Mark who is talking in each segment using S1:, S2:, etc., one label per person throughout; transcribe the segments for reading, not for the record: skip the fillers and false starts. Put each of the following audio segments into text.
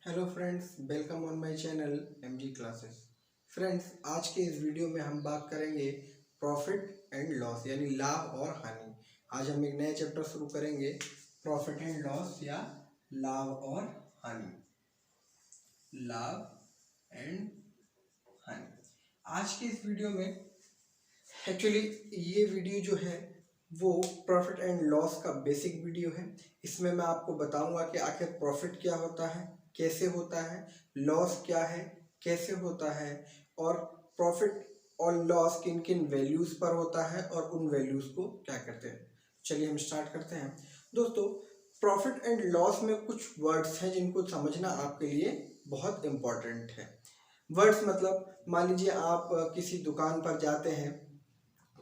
S1: Hello friends, welcome on my channel MG classes. Friends, आज के इस वीडियो में हम बात करेंगे प्रॉफिट एंड लॉस यानी लाभ और हानि। आज हम एक नया चैप्टर शुरू करेंगे, प्रॉफिट एंड लॉस या लाभ और हानि। लाभ एंड हानि। आज के इस वीडियो में एक्चुअली ये वीडियो जो है वो प्रॉफिट एंड लॉस का बेसिक वीडियो है। इसमें मैं आपको बताऊंगा कि आखिर प्रॉफिट क्या होता है, कैसे होता है, लॉस क्या है, कैसे होता है, और प्रॉफिट और लॉस किन किन वैल्यूज़ पर होता है और उन वैल्यूज़ को क्या करते हैं। चलिए हम स्टार्ट करते हैं। दोस्तों, प्रॉफिट एंड लॉस में कुछ वर्ड्स हैं जिनको समझना आपके लिए बहुत इम्पॉर्टेंट है। वर्ड्स मतलब मान लीजिए आप किसी दुकान पर जाते हैं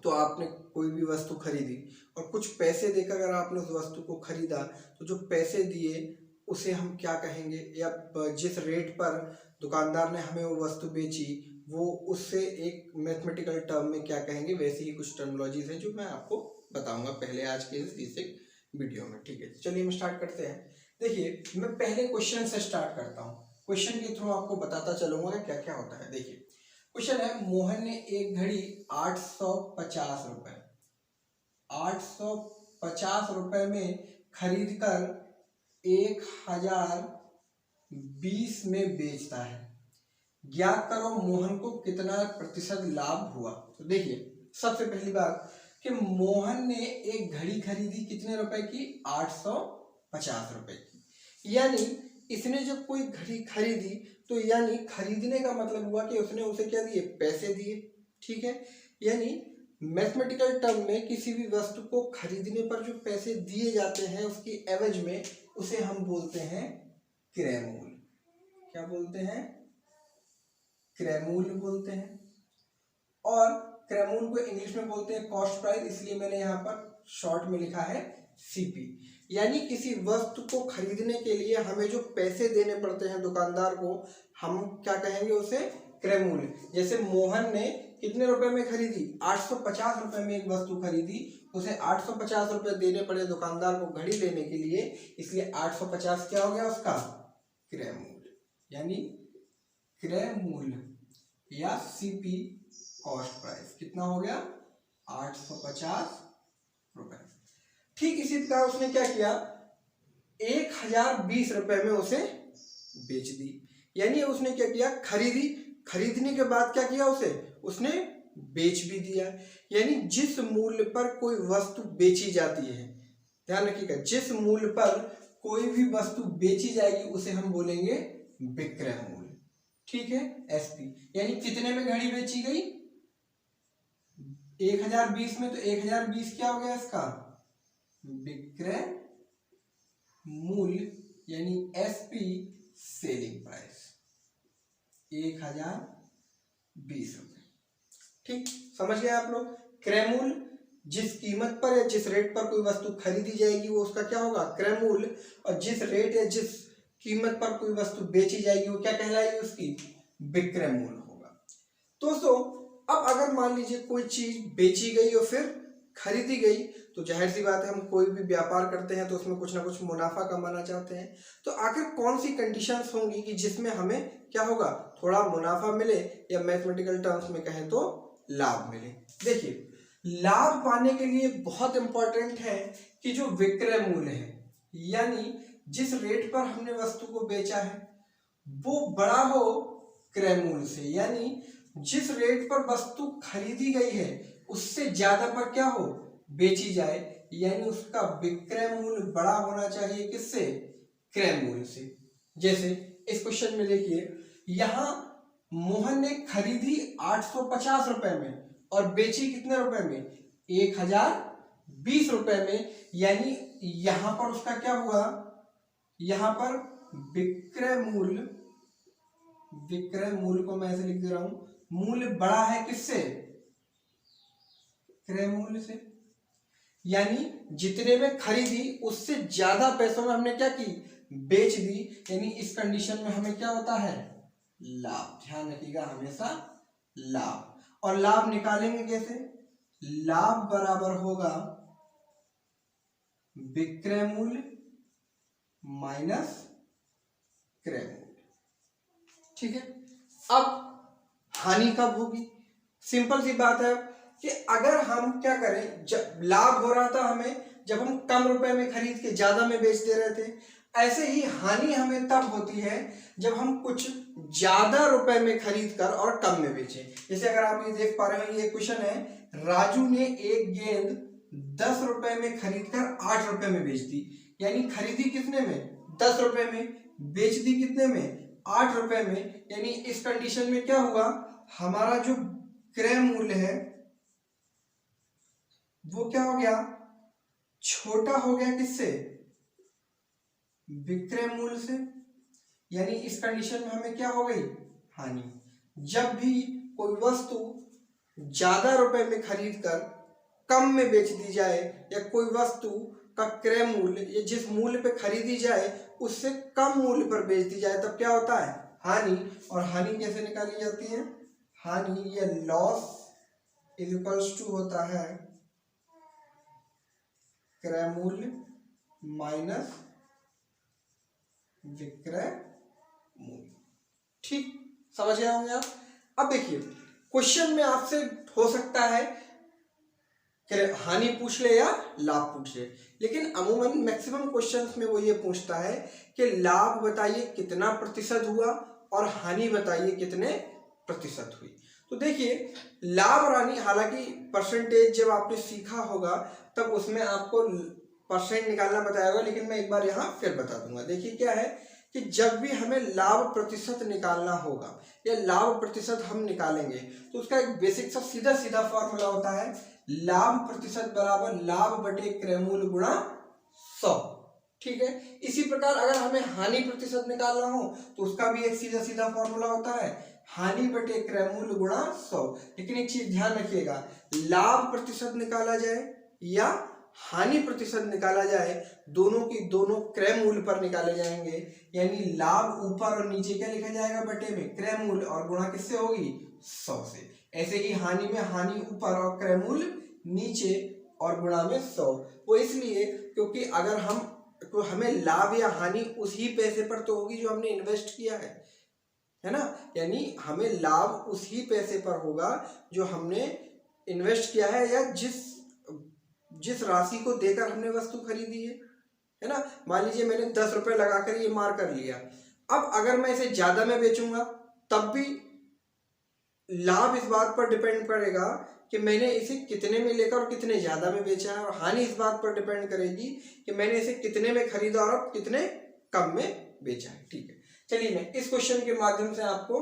S1: तो आपने कोई भी वस्तु खरीदी और कुछ पैसे देकर अगर आपने उस वस्तु को खरीदा तो जो पैसे दिए उसे हम क्या कहेंगे, या जिस रेट पर दुकानदार ने हमें वो वस्तु बेची वो उससे एक मैथमेटिकल टर्म में क्या कहेंगे। वैसे ही कुछ टर्मिनोलॉजीज हैं जो मैं आपको बताऊंगा पहले आज के इस बेसिक वीडियो में। ठीक है, चलिए हम स्टार्ट करते हैं। देखिए, मैं पहले क्वेश्चन से स्टार्ट करता हूँ। क्वेश्चन के थ्रू आपको बताता चलूंगा कि क्या क्या होता है। देखिए, क्वेश्चन है, मोहन ने एक घड़ी 850 रुपए 850 रुपए में खरीद कर 1020 में बेचता है। ज्ञात करो मोहन को कितना प्रतिशत लाभ हुआ। तो देखिए, सबसे पहली बात कि मोहन ने एक घड़ी खरीदी कितने रुपए की, 850 रुपए की। यानी इसने जब कोई घड़ी खरीदी तो यानी खरीदने का मतलब हुआ कि उसने उसे क्या दिए, पैसे दिए। ठीक है, यानी मैथमेटिकल टर्म में किसी भी वस्तु को खरीदने पर जो पैसे दिए जाते हैं उसकी एवज में उसे हम बोलते हैं क्रय मूल्य। क्या बोलते हैं? क्रय मूल्य बोलते हैं। और क्रय मूल्य को इंग्लिश में बोलते हैं कॉस्ट प्राइस, इसलिए मैंने यहाँ पर शॉर्ट में लिखा है सीपी। यानी किसी वस्तु को खरीदने के लिए हमें जो पैसे देने पड़ते हैं दुकानदार को, हम क्या कहेंगे, उसे क्रय मूल्य। जैसे मोहन ने कितने रुपए में खरीदी, 850 रुपए में एक वस्तु खरीदी, उसे 850 रुपए देने पड़े दुकानदार को घड़ी लेने के लिए, इसलिए 850 क्या हो गया उसका क्रय मूल्य। यानी क्रय मूल्य या सीपी कॉस्ट प्राइस कितना हो गया, 850 रुपए। ठीक इसी प्रकार उसने क्या किया, 1020 रुपए में उसे बेच दी। यानी उसने क्या किया, खरीदी, खरीदने के बाद क्या किया, उसने बेच भी दिया। यानी जिस मूल्य पर कोई वस्तु बेची जाती है, ध्यान रखिएगा, जिस मूल्य पर कोई भी वस्तु बेची जाएगी उसे हम बोलेंगे विक्रय मूल्य। ठीक है, एसपी। यानी कितने में घड़ी बेची गई, 1020 में, तो 1020 क्या हो गया इसका विक्रय मूल्य यानी एसपी सेलिंग प्राइस 1020 रुपए। ठीक, समझ गए आप लोग। क्रय मूल्य, जिस कीमत पर या जिस रेट पर कोई वस्तु खरीदी जाएगी वो उसका क्या होगा, क्रय मूल्य। और जिस रेट या जिस कीमत पर कोई वस्तु बेची जाएगी वो क्या कहलाएगी, उसकी विक्रय मूल्य होगा। दोस्तों, अब अगर मान लीजिए कोई चीज बेची गई और फिर खरीदी गई, तो जाहिर सी बात है हम कोई भी व्यापार करते हैं तो उसमें कुछ ना कुछ मुनाफा कमाना चाहते हैं। तो आखिर कौन सी कंडीशंस होंगी कि जिसमें हमें क्या होगा, थोड़ा मुनाफा मिले, या मैथमेटिकल टर्म्स में कहें तो लाभ मिले। देखिए, लाभ पाने के लिए बहुत इंपॉर्टेंट है कि जो विक्रय मूल्य है, यानी जिस रेट पर हमने वस्तु को बेचा है वो बड़ा हो क्रय मूल्य से। यानी जिस रेट पर वस्तु खरीदी गई है उससे ज्यादा पर क्या हो, बेची जाए, यानी उसका विक्रय मूल्य बड़ा होना चाहिए किससे, क्रय मूल्य से। जैसे इस क्वेश्चन में देखिए, यहां मोहन ने खरीदी 850 रुपए में और बेची कितने रुपए में, 1020 रुपए में। यानी यहां पर उसका क्या हुआ, यहां पर विक्रय मूल्य को मैं ऐसे लिख दे रहा हूं, मूल्य बड़ा है किससे, क्रय मूल्य से। यानी जितने में खरीदी उससे ज्यादा पैसों में हमने क्या की, बेच दी। यानी इस कंडीशन में हमें क्या होता है, लाभ। ध्यान रखिएगा, हमेशा लाभ। और लाभ निकालेंगे कैसे, लाभ बराबर होगा विक्रय मूल्य माइनस क्रय मूल्य। ठीक है। अब हानि कब होगी? सिंपल सी बात है कि अगर हम क्या करें, जब लाभ हो रहा था हमें जब हम कम रुपए में खरीद के ज्यादा में बेच दे रहे थे, ऐसे ही हानि हमें तब होती है जब हम कुछ ज्यादा रुपए में खरीद कर और कम में बेचें। जैसे अगर आप ये देख पा रहे हो, ये क्वेश्चन है, राजू ने एक गेंद 10 रुपए में खरीद कर 8 रुपए में बेच दी। यानी खरीदी कितने में? 10 रुपए में, बेच दी कितने में? 8 रुपए में। यानी इस कंडीशन में क्या हुआ, हमारा जो क्रय मूल्य है वो क्या हो गया? छोटा हो गया। किससे? विक्रय मूल्य से। यानी इस कंडीशन में हमें क्या हो गई? हानि। जब भी कोई वस्तु ज्यादा रुपए में खरीद कर कम में बेच दी जाए, या कोई वस्तु का क्रय मूल्य या जिस मूल्य पे खरीदी जाए उससे कम मूल्य पर बेच दी जाए, तब क्या होता है? हानि। और हानि कैसे निकाली जाती है? हानि या लॉस इज इक्वल्स टू होता है क्रय मूल्य माइनस विक्रय मूल्य। ठीक, समझ गए होंगे आप। अब देखिए, क्वेश्चन में आपसे हो सकता है कि हानि पूछ ले या लाभ पूछ ले, लेकिन अमूमन मैक्सिमम क्वेश्चंस में वो ये पूछता है कि लाभ बताइए कितना प्रतिशत हुआ और हानि बताइए कितने प्रतिशत हुई। तो देखिए, लाभ और हानि, हालांकि परसेंटेज जब आपने सीखा होगा तब उसमें आपको परसेंट निकालना बताया होगा, लेकिन मैं एक बार यहाँ फिर बता दूंगा। देखिए क्या है कि जब भी हमें लाभ प्रतिशत निकालना होगा या लाभ प्रतिशत हम निकालेंगे तो उसका एक बेसिक सा सीधा सीधा फॉर्मूला होता है, लाभ प्रतिशत बराबर लाभ बटे क्रय मूल्य गुणा 100। ठीक है। इसी प्रकार अगर हमें हानि प्रतिशत निकालना हो तो उसका भी एक सीधा सीधा फॉर्मूला होता है, हानि बटे क्रय मूल्य गुणा 100। लेकिन एक चीज ध्यान रखिएगा, लाभ प्रतिशत निकाला जाए या हानि प्रतिशत निकाला जाए, दोनों की दोनों क्रय मूल्य पर निकाले जाएंगे। यानी लाभ ऊपर और नीचे क्या लिखा जाएगा? बटे में क्रय मूल्य, और गुणा किससे होगी? 100 से। ऐसे ही हानि में हानि ऊपर और क्रय मूल्य नीचे और गुणा में 100। वो इसलिए क्योंकि अगर तो हमें लाभ या हानि उसी पैसे पर तो होगी जो हमने इन्वेस्ट किया है ना। यानी हमें लाभ उसी पैसे पर होगा जो हमने इन्वेस्ट किया है, या जिस राशि को देकर हमने वस्तु खरीदी है ना। मान लीजिए मैंने 10 रुपए लगाकर ये मार कर लिया, अब अगर मैं इसे ज्यादा में बेचूंगा तब भी लाभ इस बात पर डिपेंड करेगा कि मैंने इसे कितने में लेकर और कितने ज्यादा में बेचा है, और हानि इस बात पर डिपेंड करेगी कि मैंने इसे कितने में खरीदा और अब कितने कम में बेचा है। ठीक है, चलिए मैं इस क्वेश्चन के माध्यम से आपको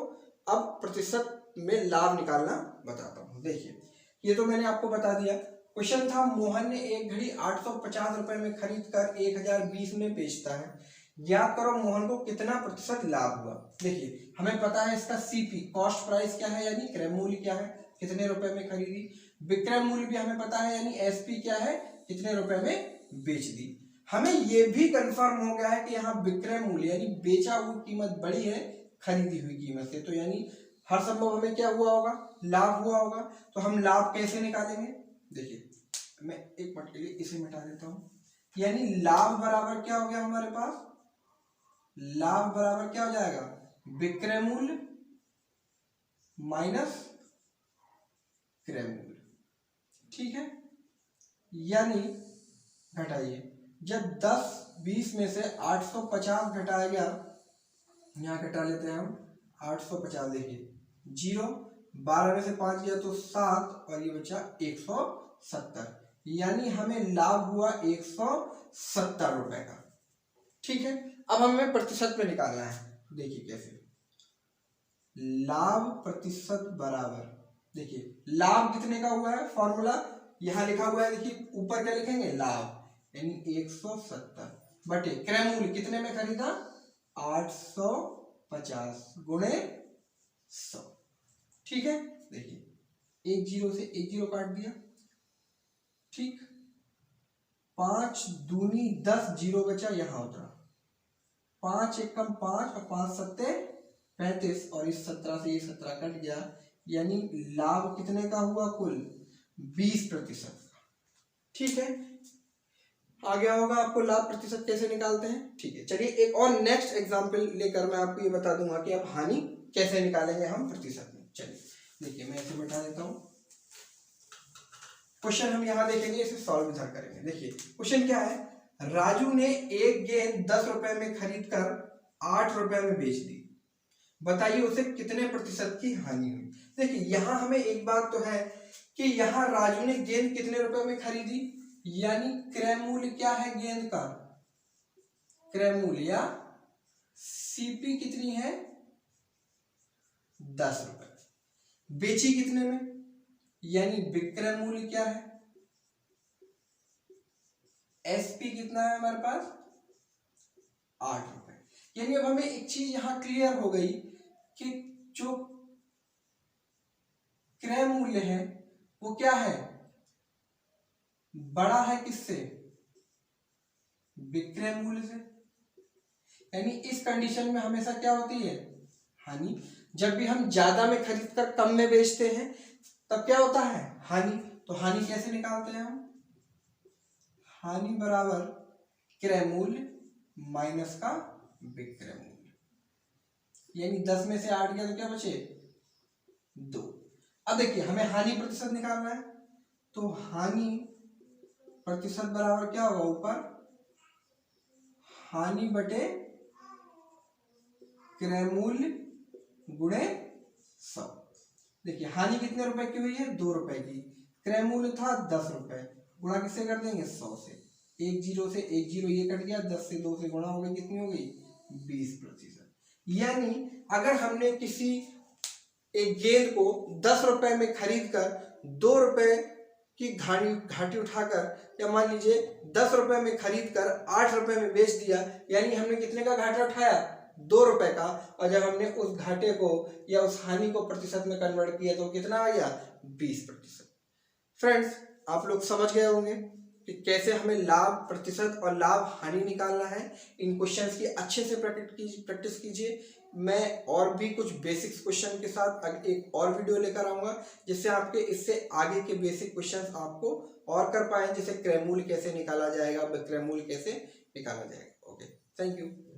S1: अब प्रतिशत में लाभ निकालना बताता हूँ। देखिए, ये तो मैंने आपको बता दिया। क्वेश्चन था, मोहन ने एक घड़ी 850 रुपए में खरीद कर 1020 में बेचता है, ज्ञात करो मोहन को कितना प्रतिशत लाभ हुआ। देखिए, हमें पता है इसका सीपी कॉस्ट प्राइस क्या है, यानी क्रय मूल्य क्या है, कितने रुपए में खरीदी। विक्रय मूल्य भी हमें पता है, यानी एसपी क्या है, कितने रुपए में बेच दी। हमें यह भी कंफर्म हो गया है कि यहाँ विक्रय मूल्य यानी बेचा हुई कीमत बड़ी है खरीदी हुई कीमत से, तो यानी हर संभव हमें क्या हुआ होगा? लाभ हुआ होगा। तो हम लाभ कैसे निकालेंगे? देखिए, मैं एक मिनट के लिए इसे मिटा देता हूं। यानी लाभ बराबर क्या हो गया हमारे पास? लाभ बराबर क्या हो जाएगा? विक्रय मूल्य माइनस क्रय मूल्य। ठीक है, यानी घटाइए, जब 10-20 में से 850 घटाया गया, यहां घटा लेते हैं हम 850। देखिए 0, 12 में से 5 गया तो 7, और ये बचा 170। यानी हमें लाभ हुआ 170 रुपए का। ठीक है, अब हमें प्रतिशत में निकालना है। देखिए कैसे, लाभ प्रतिशत बराबर, देखिए लाभ कितने का हुआ है, फॉर्मूला यहां लिखा हुआ है। देखिए ऊपर क्या लिखेंगे? लाभ, यानी 170 बटे क्रय मूल्य कितने में खरीदा? 850 गुणे 100। ठीक है, देखिए 1 0 से 1 0 काट दिया। ठीक, 5 दूनी 10, 0 बचा, यहां उतरा। 5 एकम 5 और 5 सत्ते 35, और इस 17 से ये 17 कट गया। यानी लाभ कितने का हुआ? कुल 20%। ठीक है, आ गया होगा आपको लाभ प्रतिशत कैसे निकालते हैं। ठीक है, चलिए एक और नेक्स्ट एग्जांपल लेकर मैं आपको ये बता दूंगा कि अब हानि कैसे निकालेंगे हम प्रतिशत में। चलिए देखिए, मैं इसे मिटा देता हूँ। क्वेश्चन हम यहाँ देखेंगे, इसे सॉल्व इधर करेंगे। देखिए क्वेश्चन क्या है, राजू ने एक गेंद 10 रुपए में खरीद कर 8 रुपए में बेच दी, बताइए उसे कितने प्रतिशत की हानि हुई। देखिए यहाँ हमें एक बात तो है कि यहाँ राजू ने गेंद कितने रुपए में खरीदी, यानी क्रय मूल्य क्या है गेंद का, क्रय मूल्य या सीपी कितनी है 10 रुपए, बेची कितने में, यानी विक्रय मूल्य क्या है, एसपी कितना है हमारे पास 8 रुपए। यानी अब हमें एक चीज यहां क्लियर हो गई कि जो क्रय मूल्य है वो क्या है, बड़ा है किससे, विक्रय मूल्य से। यानी इस कंडीशन में हमेशा क्या होती है, हानि। जब भी हम ज्यादा में खरीद कर कम में बेचते हैं तब क्या होता है, हानि। तो हानि कैसे निकालते हैं हम, हानि बराबर क्रय मूल्य माइनस का विक्रय मूल्य, यानी 10 में से 8 गया तो क्या बचे 2। अब देखिए हमें हानि प्रतिशत निकालना है, तो हानि प्रतिशत बराबर क्या होगा, ऊपर हानि बटे क्रय मूल्य गुणे 100। देखिए हानि कितने रुपए की हुई है, 2 रुपए की, क्रय मूल्य था 10 रुपए, गुणा किससे कर देंगे 100 से, एक जीरो से एक जीरो ये कट गया, 10 से 2 से गुणा हो गई, कितनी हो गई 20%। यानी अगर हमने किसी एक गेंद को 10 रुपए में खरीद कर 2 रुपए की घाटी उठाकर, या मान लीजिए 10 रुपए में खरीद कर 8 रुपए में बेच दिया, यानी हमने कितने का घाटा उठाया 2 रुपए का। और जब हमने उस घाटे को या उस हानि को प्रतिशत में कन्वर्ट किया तो कितना आ गया 20%। फ्रेंड्स आप लोग समझ गए होंगे कि कैसे हमें लाभ प्रतिशत और लाभ हानि निकालना है। इन क्वेश्चंस की अच्छे से प्रैक्टिस कीजिए। मैं और भी कुछ बेसिक्स क्वेश्चन के साथ एक और वीडियो लेकर आऊंगा, जिससे आपके इससे आगे के बेसिक क्वेश्चंस आपको और कर पाए, जैसे क्रय मूल्य कैसे निकाला जाएगा, विक्रय मूल्य कैसे निकाला जाएगा। Okay, thank you.